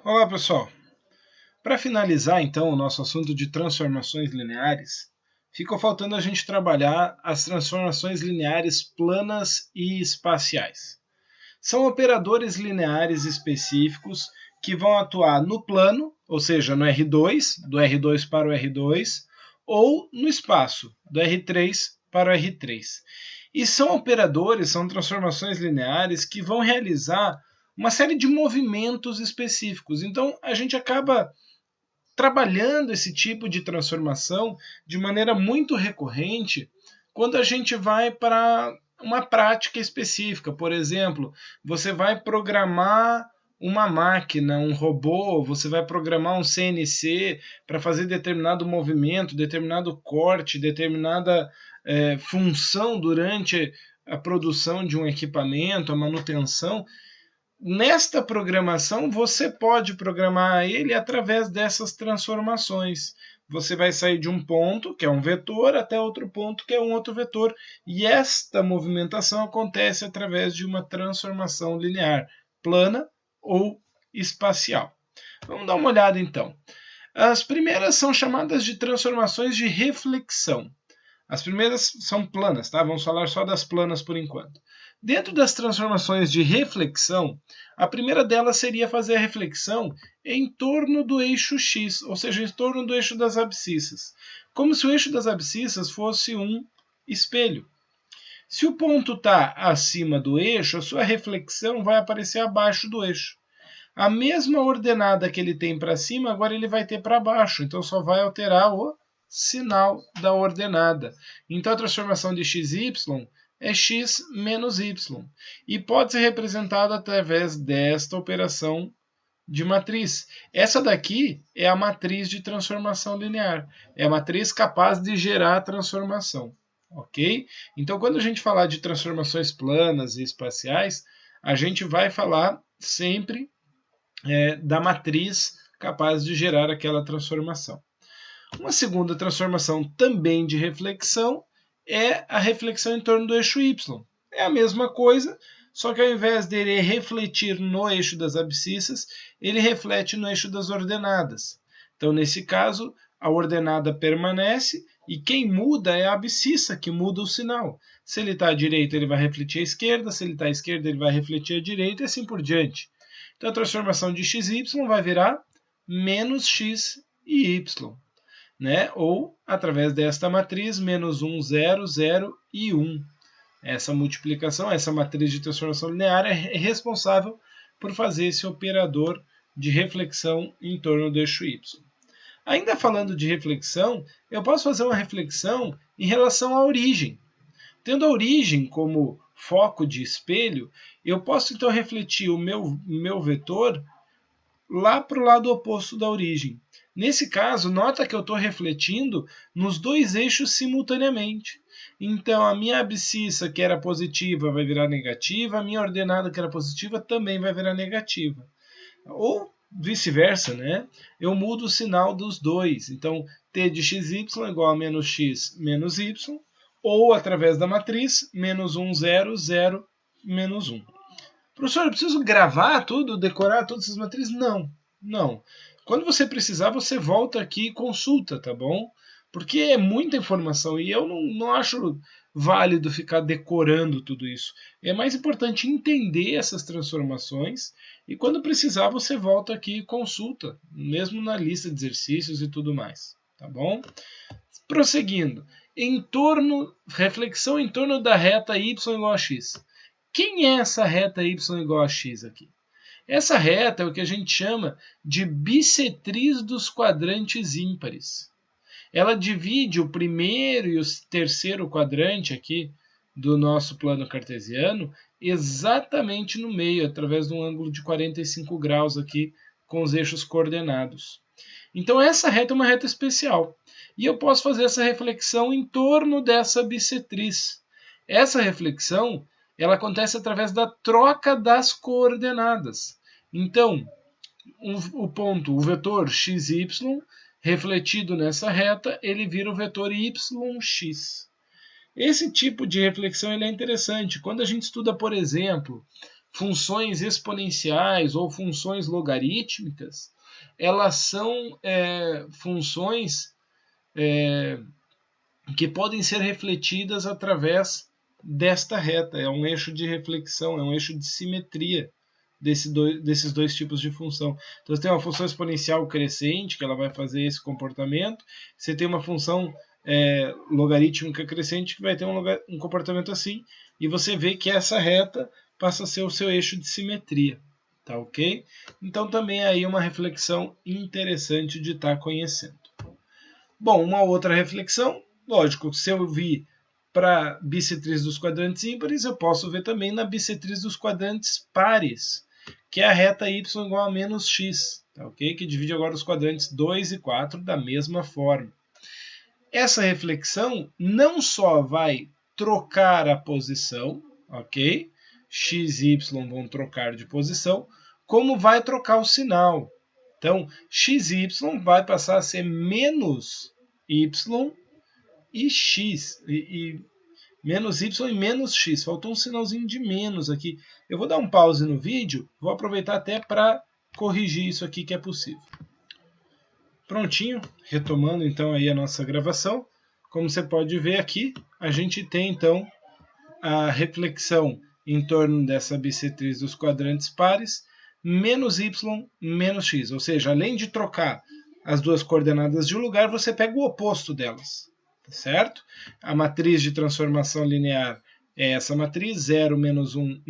Olá, pessoal. Para finalizar, então, o nosso assunto de transformações lineares, ficou faltando a gente trabalhar as transformações lineares planas e espaciais. São operadores lineares específicos que vão atuar no plano, ou seja, no R2, do R2 para o R2, ou no espaço, do R3 para o R3. E são operadores, são transformações lineares que vão realizar uma série de movimentos específicos. Então, a gente acaba trabalhando esse tipo de transformação de maneira muito recorrente quando a gente vai para uma prática específica. Por exemplo, você vai programar uma máquina, um robô, você vai programar um CNC para fazer determinado movimento, determinado corte, determinada função durante a produção de um equipamento, a manutenção. Nesta programação, você pode programar ele através dessas transformações. Você vai sair de um ponto, que é um vetor, até outro ponto, que é um outro vetor. E esta movimentação acontece através de uma transformação linear, plana ou espacial. Vamos dar uma olhada então. As primeiras são chamadas de transformações de reflexão. As primeiras são planas, tá? Vamos falar só das planas por enquanto. Dentro das transformações de reflexão, a primeira delas seria fazer a reflexão em torno do eixo X, ou seja, em torno do eixo das abscissas. Como se o eixo das abscissas fosse um espelho. Se o ponto está acima do eixo, a sua reflexão vai aparecer abaixo do eixo. A mesma ordenada que ele tem para cima, agora ele vai ter para baixo, então só vai alterar o sinal da ordenada. Então a transformação de xy é x menos y e pode ser representada através desta operação de matriz. Essa daqui é a matriz de transformação linear, é a matriz capaz de gerar a transformação. Ok? Então, quando a gente falar de transformações planas e espaciais, a gente vai falar sempre da matriz capaz de gerar aquela transformação. Uma segunda transformação também de reflexão é a reflexão em torno do eixo y. É a mesma coisa, só que ao invés dele refletir no eixo das abscissas, ele reflete no eixo das ordenadas. Então, nesse caso, a ordenada permanece e quem muda é a abscissa, que muda o sinal. Se ele está à direita, ele vai refletir à esquerda, se ele está à esquerda, ele vai refletir à direita e assim por diante. Então, a transformação de xy vai virar menos x e y. Né? Ou através desta matriz, menos 1, 0, 0 e 1. Essa multiplicação, essa matriz de transformação linear é responsável por fazer esse operador de reflexão em torno do eixo y. Ainda falando de reflexão, eu posso fazer uma reflexão em relação à origem. Tendo a origem como foco de espelho, eu posso então refletir o meu vetor lá para o lado oposto da origem. Nesse caso, nota que eu estou refletindo nos dois eixos simultaneamente. Então, a minha abscissa, que era positiva, vai virar negativa, a minha ordenada, que era positiva, também vai virar negativa. Ou vice-versa, né? Eu mudo o sinal dos dois. Então, t de xy é igual a menos x menos y, ou através da matriz, menos 1, 0, 0, menos 1. Professor, eu preciso gravar tudo, decorar todas essas matrizes? Não, não. Quando você precisar, você volta aqui e consulta, tá bom? Porque é muita informação e eu não acho válido ficar decorando tudo isso. É mais importante entender essas transformações e quando precisar, você volta aqui e consulta, mesmo na lista de exercícios e tudo mais, tá bom? Prosseguindo, reflexão em torno da reta y igual a x. Quem é essa reta y igual a x aqui? Essa reta é o que a gente chama de bissetriz dos quadrantes ímpares. Ela divide o primeiro e o terceiro quadrante aqui do nosso plano cartesiano exatamente no meio, através de um ângulo de 45 graus aqui com os eixos coordenados. Então essa reta é uma reta especial. E eu posso fazer essa reflexão em torno dessa bissetriz. Essa reflexão ela acontece através da troca das coordenadas. Então, o ponto, o vetor xy, refletido nessa reta, ele vira o vetor yx. Esse tipo de reflexão ele é interessante. Quando a gente estuda, por exemplo, funções exponenciais ou funções logarítmicas, elas são funções que podem ser refletidas através desta reta. É um eixo de reflexão, é um eixo de simetria desses dois tipos de função. Então, você tem uma função exponencial crescente, que ela vai fazer esse comportamento. Você tem uma função logarítmica crescente, que vai ter um comportamento assim. E você vê que essa reta passa a ser o seu eixo de simetria. Tá ok? Então, também aí uma reflexão interessante de estar conhecendo. Bom, uma outra reflexão, lógico, se eu vi para bissetriz dos quadrantes ímpares, eu posso ver também na bissetriz dos quadrantes pares, que é a reta y igual a menos x, tá ok? Que divide agora os quadrantes 2 e 4 da mesma forma. Essa reflexão não só vai trocar a posição, ok? X e y vão trocar de posição, como vai trocar o sinal. Então, x e y vai passar a ser menos y e x, menos y e menos x. Faltou um sinalzinho de menos aqui. Eu vou dar um pause no vídeo, vou aproveitar até para corrigir isso aqui que é possível. Prontinho, retomando então aí a nossa gravação. Como você pode ver aqui, a gente tem então a reflexão em torno dessa bissetriz dos quadrantes pares, menos y menos x. Ou seja, além de trocar as duas coordenadas de um lugar, você pega o oposto delas. Certo? A matriz de transformação linear é essa matriz, 0, menos 1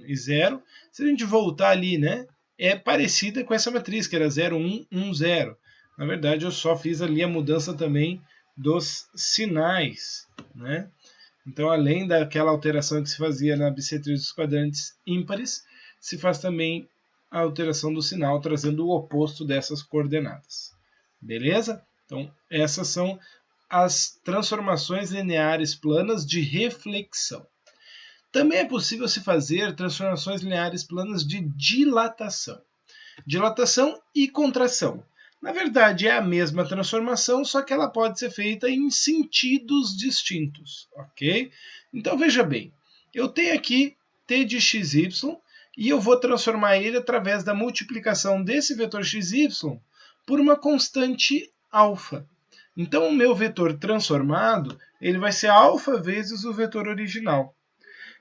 e 0. Se a gente voltar ali, né, é parecida com essa matriz, que era 0, 1, 1, 0. Na verdade, eu só fiz ali a mudança também dos sinais, né? Então, além daquela alteração que se fazia na bissetriz dos quadrantes ímpares, se faz também a alteração do sinal, trazendo o oposto dessas coordenadas. Beleza? Então, essas são as transformações lineares planas de reflexão. Também é possível se fazer transformações lineares planas de dilatação. Dilatação e contração. Na verdade, é a mesma transformação, só que ela pode ser feita em sentidos distintos, ok? Então, veja bem, eu tenho aqui t de xy e eu vou transformar ele através da multiplicação desse vetor xy por uma constante alfa. Então, o meu vetor transformado ele vai ser alfa vezes o vetor original.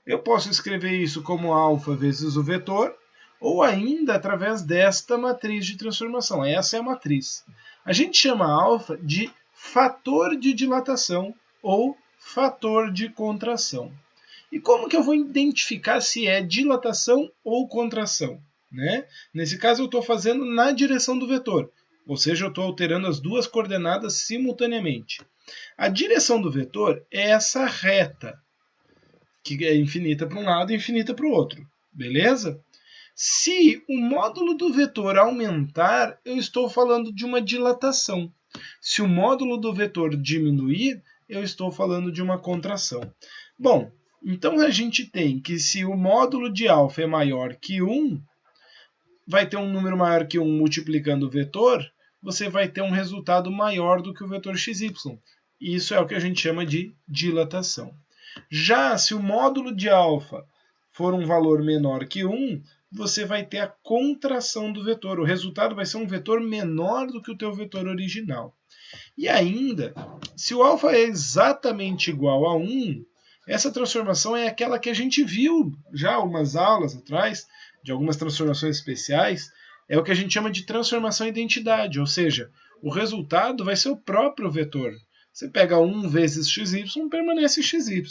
Eu posso escrever isso como alfa vezes o vetor, ou ainda através desta matriz de transformação. Essa é a matriz. A gente chama alfa de fator de dilatação ou fator de contração. E como que eu vou identificar se é dilatação ou contração? Né? Nesse caso, eu estou fazendo na direção do vetor, ou seja, eu estou alterando as duas coordenadas simultaneamente. A direção do vetor é essa reta, que é infinita para um lado e infinita para o outro. Beleza? Se o módulo do vetor aumentar, eu estou falando de uma dilatação. Se o módulo do vetor diminuir, eu estou falando de uma contração. Bom, então a gente tem que se o módulo de alfa é maior que 1, vai ter um número maior que 1 multiplicando o vetor, você vai ter um resultado maior do que o vetor xy. Isso é o que a gente chama de dilatação. Já se o módulo de alfa for um valor menor que 1, você vai ter a contração do vetor. O resultado vai ser um vetor menor do que o teu vetor original. E ainda, se o alfa é exatamente igual a 1, essa transformação é aquela que a gente viu já umas aulas atrás, de algumas transformações especiais, é o que a gente chama de transformação identidade, ou seja, o resultado vai ser o próprio vetor. Você pega 1 vezes xy, permanece xy.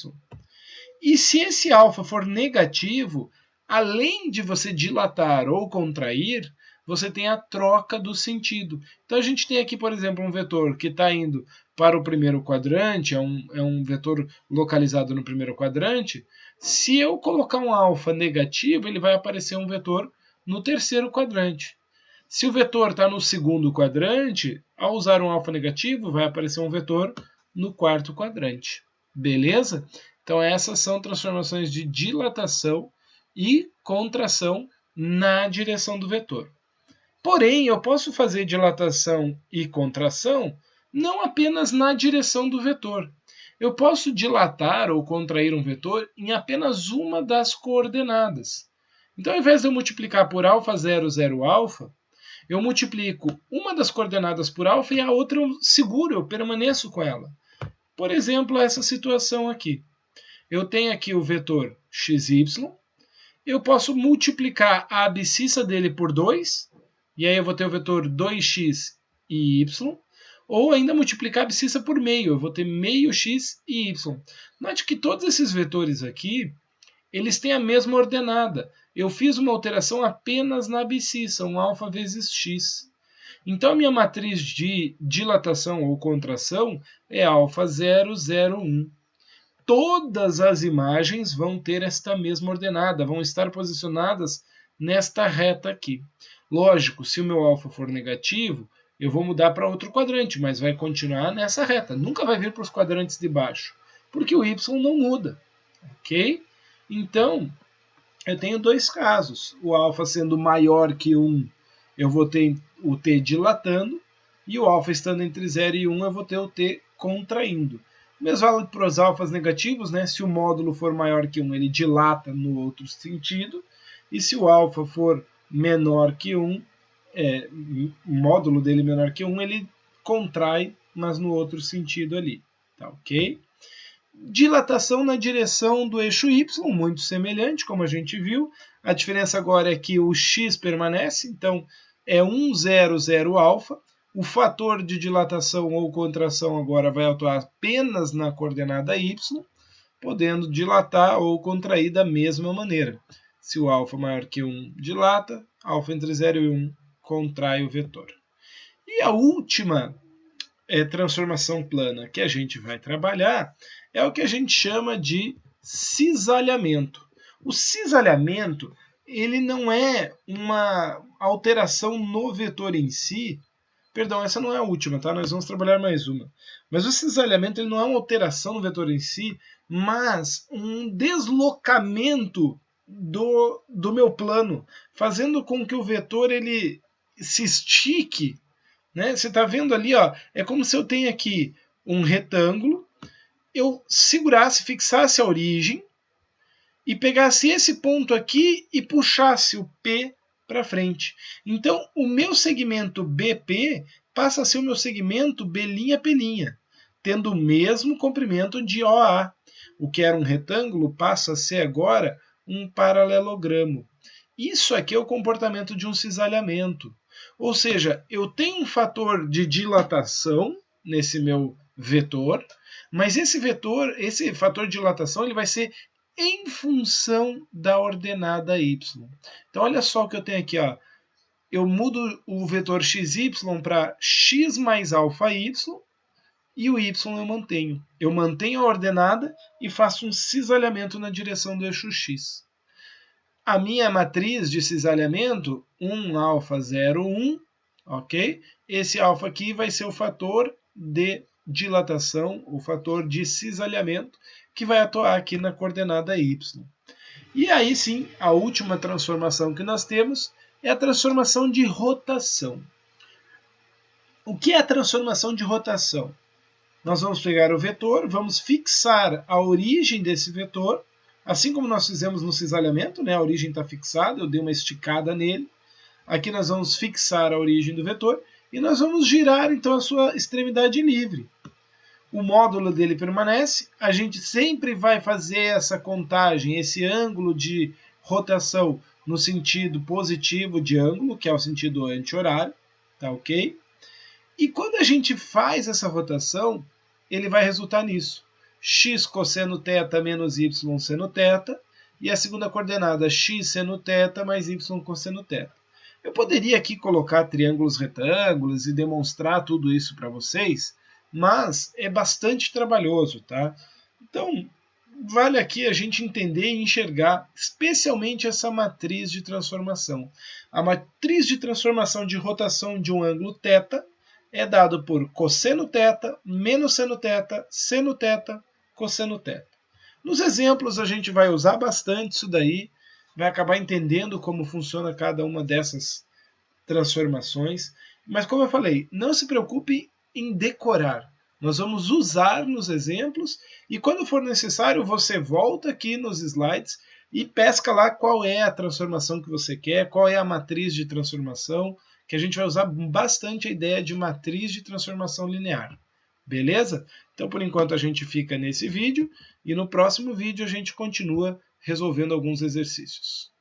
E se esse alfa for negativo, além de você dilatar ou contrair, você tem a troca do sentido. Então a gente tem aqui, por exemplo, um vetor que está indo para o primeiro quadrante, é um vetor localizado no primeiro quadrante. Se eu colocar um alfa negativo, ele vai aparecer um vetor no terceiro quadrante. Se o vetor está no segundo quadrante, ao usar um alfa negativo, vai aparecer um vetor no quarto quadrante. Beleza? Então essas são transformações de dilatação e contração na direção do vetor. Porém, eu posso fazer dilatação e contração não apenas na direção do vetor. Eu posso dilatar ou contrair um vetor em apenas uma das coordenadas. Então, ao invés de eu multiplicar por alfa 0, 0 alfa, eu multiplico uma das coordenadas por alfa e a outra eu seguro, eu permaneço com ela. Por exemplo, essa situação aqui. Eu tenho aqui o vetor xy, eu posso multiplicar a abscissa dele por 2, e aí eu vou ter o vetor 2x e y, ou ainda multiplicar a abscissa por meio, eu vou ter meio x e y. Note que todos esses vetores aqui, eles têm a mesma ordenada. Eu fiz uma alteração apenas na abscissa, um alfa vezes x. Então, a minha matriz de dilatação ou contração é alfa 0, 0, 1. Todas as imagens vão ter esta mesma ordenada, vão estar posicionadas nesta reta aqui. Lógico, se o meu alfa for negativo, eu vou mudar para outro quadrante, mas vai continuar nessa reta. Nunca vai vir para os quadrantes de baixo, porque o y não muda, ok? Então, eu tenho dois casos. O alfa sendo maior que 1, eu vou ter o t dilatando, e o alfa estando entre 0 e 1, eu vou ter o t contraindo. O mesmo vale para os alfas negativos, né? Se o módulo for maior que 1, ele dilata no outro sentido, e se o alfa for menor que 1, o módulo dele menor que 1, ele contrai, mas no outro sentido ali, tá ok? Dilatação na direção do eixo y, muito semelhante, como a gente viu. A diferença agora é que o x permanece, então é 1, 0, 0 alfa. O fator de dilatação ou contração agora vai atuar apenas na coordenada y, podendo dilatar ou contrair da mesma maneira. Se o alfa maior que 1 dilata, alfa entre 0 e 1 contrai o vetor. E a última transformação plana que a gente vai trabalhar é o que a gente chama de cisalhamento. O cisalhamento, ele não é uma alteração no vetor em si. Perdão, essa não é a última, tá? Nós vamos trabalhar mais uma. Mas o cisalhamento, ele não é uma alteração no vetor em si, mas um deslocamento do meu plano, fazendo com que o vetor ele se estique, né? Você está vendo ali, ó, é como se eu tenho aqui um retângulo, eu segurasse, fixasse a origem e pegasse esse ponto aqui e puxasse o P para frente. Então, o meu segmento BP passa a ser o meu segmento B'P', tendo o mesmo comprimento de OA. O que era um retângulo passa a ser agora um paralelogramo. Isso aqui é o comportamento de um cisalhamento. Ou seja, eu tenho um fator de dilatação nesse meu vetor, mas esse fator de dilatação, ele vai ser em função da ordenada y. Então, olha só o que eu tenho aqui. Ó. Eu mudo o vetor xy para x mais alfa y, e o y eu mantenho. Eu mantenho a ordenada e faço um cisalhamento na direção do eixo x. A minha matriz de cisalhamento, 1 alfa 0, 1, ok? Esse alfa aqui vai ser o fator de dilatação, o fator de cisalhamento, que vai atuar aqui na coordenada y. E aí sim, a última transformação que nós temos é a transformação de rotação. O que é a transformação de rotação? Nós vamos pegar o vetor, vamos fixar a origem desse vetor, assim como nós fizemos no cisalhamento, né? A origem está fixada, eu dei uma esticada nele. Aqui nós vamos fixar a origem do vetor e nós vamos girar então a sua extremidade livre. O módulo dele permanece, a gente sempre vai fazer essa contagem, esse ângulo de rotação no sentido positivo de ângulo, que é o sentido anti-horário, tá ok? E quando a gente faz essa rotação, ele vai resultar nisso. X cosseno θ menos y seno θ, e a segunda coordenada x seno θ mais y cosseno θ. Eu poderia aqui colocar triângulos retângulos e demonstrar tudo isso para vocês, mas é bastante trabalhoso, tá? Então, vale aqui a gente entender e enxergar especialmente essa matriz de transformação. A matriz de transformação de rotação de um ângulo θ é dado por cosseno θ, menos seno θ, cosseno θ. Nos exemplos a gente vai usar bastante isso daí, vai acabar entendendo como funciona cada uma dessas transformações. Mas como eu falei, não se preocupe em decorar. Nós vamos usar nos exemplos e quando for necessário você volta aqui nos slides e pesca lá qual é a transformação que você quer, qual é a matriz de transformação, que a gente vai usar bastante a ideia de matriz de transformação linear. Beleza? Então, por enquanto, a gente fica nesse vídeo e no próximo vídeo a gente continua resolvendo alguns exercícios.